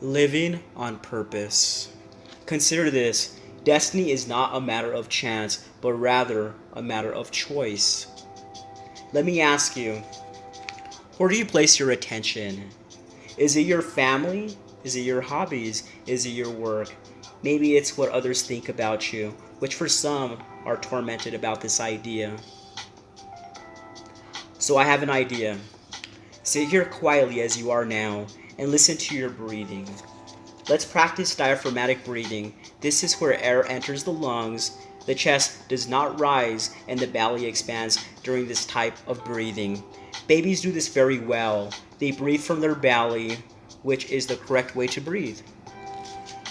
Living on purpose. Consider this: destiny is not a matter of chance, but rather a matter of choice. Let me ask you, where do you place your attention? Is it your family? Is it your hobbies? Is it your work? Maybe it's what others think about you, which for some are tormented about this idea. So I have an idea. Sit here quietly as you are now and listen to your breathing. Let's practice diaphragmatic breathing. This is where air enters the lungs, the chest does not rise, and the belly expands during this type of breathing. Babies do this very well. They breathe from their belly, which is the correct way to breathe.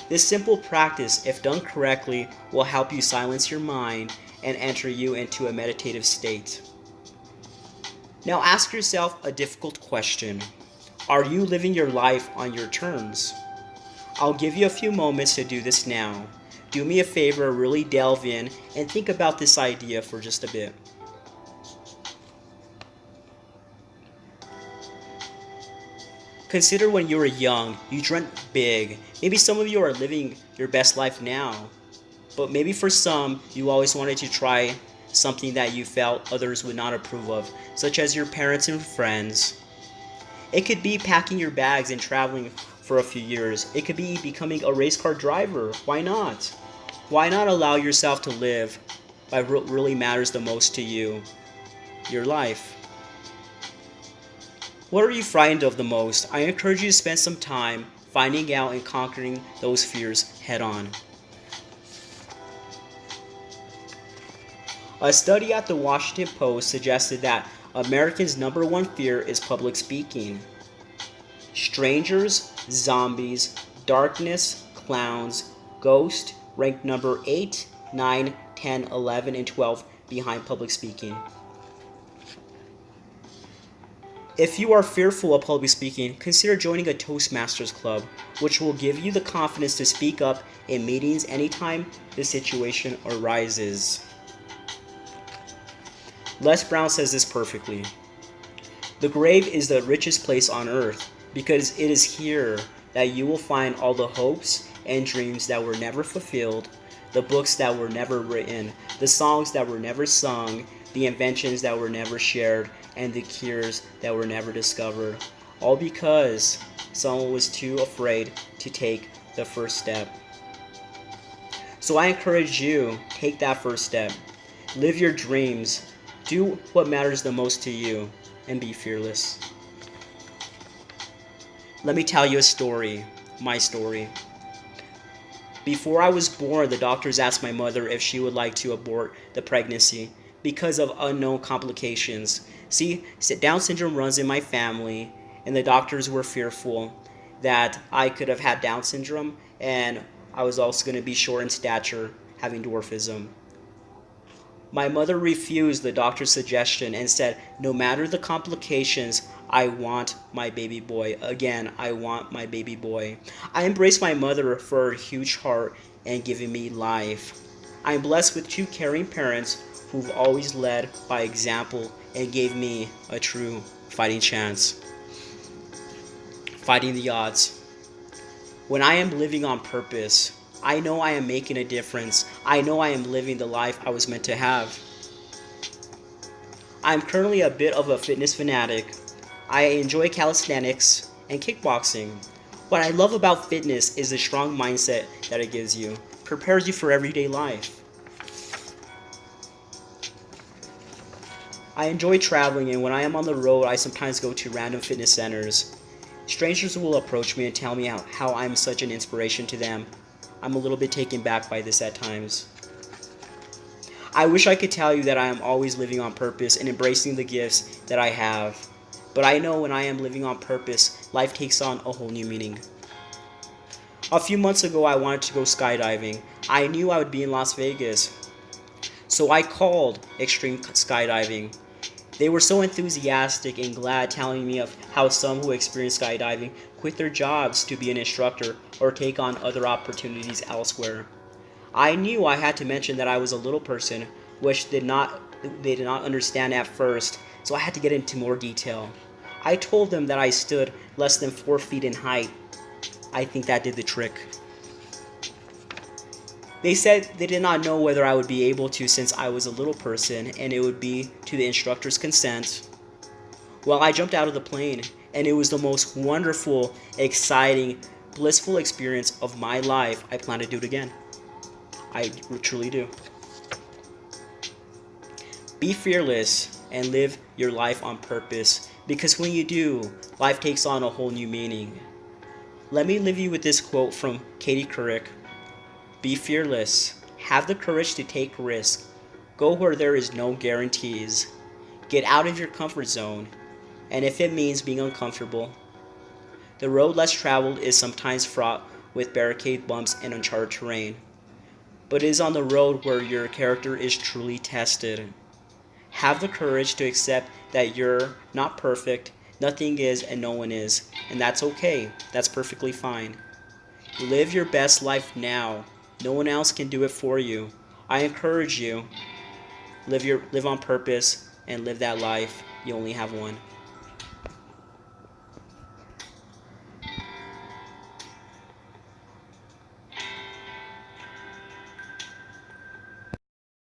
This simple practice, if done correctly, will help you silence your mind and enter you into a meditative state. Now ask yourself a difficult question. Are you living your life on your terms? I'll give you a few moments to do this now. Do me a favor, really delve in and think about this idea for just a bit. Consider when you were young, you dreamt big. Maybe some of you are living your best life now. But maybe for some, you always wanted to try something that you felt others would not approve of, such as your parents and friends. It could be packing your bags and traveling for a few years. It could be becoming a race car driver. Why not? Why not allow yourself to live by what really matters the most to you, your life? What are you frightened of the most? I encourage you to spend some time finding out and conquering those fears head on. A study at the Washington Post suggested that Americans' number one fear is public speaking. Strangers, zombies, darkness, clowns, ghosts ranked number 8, 9, 10, 11, and 12 behind public speaking. If you are fearful of public speaking, consider joining a Toastmasters club, which will give you the confidence to speak up in meetings anytime the situation arises. Les Brown says this perfectly. The grave is the richest place on earth because it is here that you will find all the hopes and dreams that were never fulfilled, the books that were never written, the songs that were never sung, the inventions that were never shared, and the cures that were never discovered. All because someone was too afraid to take the first step. So I encourage you, take that first step. Live your dreams. Do what matters the most to you and be fearless. Let me tell you a story, my story. Before I was born, the doctors asked my mother if she would like to abort the pregnancy because of unknown complications. See, Down syndrome runs in my family, and the doctors were fearful that I could have had Down syndrome, and I was also going to be short in stature, having dwarfism. My mother refused the doctor's suggestion and said, no matter the complications, I want my baby boy. Again, I want my baby boy. I embrace my mother for her huge heart and giving me life. I am blessed with two caring parents who've always led by example and gave me a true fighting chance. Fighting the odds. When I am living on purpose, I know I am making a difference. I know I am living the life I was meant to have. I am currently a bit of a fitness fanatic. I enjoy calisthenics and kickboxing. What I love about fitness is the strong mindset that it gives you, prepares you for everyday life. I enjoy traveling, and when I am on the road, I sometimes go to random fitness centers. Strangers will approach me and tell me how I'm such an inspiration to them. I'm a little bit taken back by this at times. I wish I could tell you that I am always living on purpose and embracing the gifts that I have. But I know when I am living on purpose, life takes on a whole new meaning. A few months ago, I wanted to go skydiving. I knew I would be in Las Vegas. So I called Extreme Skydiving. They were so enthusiastic and glad, telling me of how some who experience skydiving quit their jobs to be an instructor or take on other opportunities elsewhere. I knew I had to mention that I was a little person, which they did not understand at first, so I had to get into more detail. I told them that I stood less than 4 feet in height. I think that did the trick. They said they did not know whether I would be able to since I was a little person and it would be to the instructor's consent. Well, I jumped out of the plane and it was the most wonderful, exciting, blissful experience of my life. I plan to do it again. I truly do. Be fearless and live your life on purpose because when you do, life takes on a whole new meaning. Let me leave you with this quote from Katie Couric. Be fearless. Have the courage to take risks. Go where there is no guarantees. Get out of your comfort zone. And if it means being uncomfortable, the road less traveled is sometimes fraught with barricade bumps and uncharted terrain. But it is on the road where your character is truly tested. Have the courage to accept that you're not perfect, nothing is, and no one is. And that's okay. That's perfectly fine. Live your best life now. No one else can do it for you. I encourage you, live on purpose and live that life. You only have one.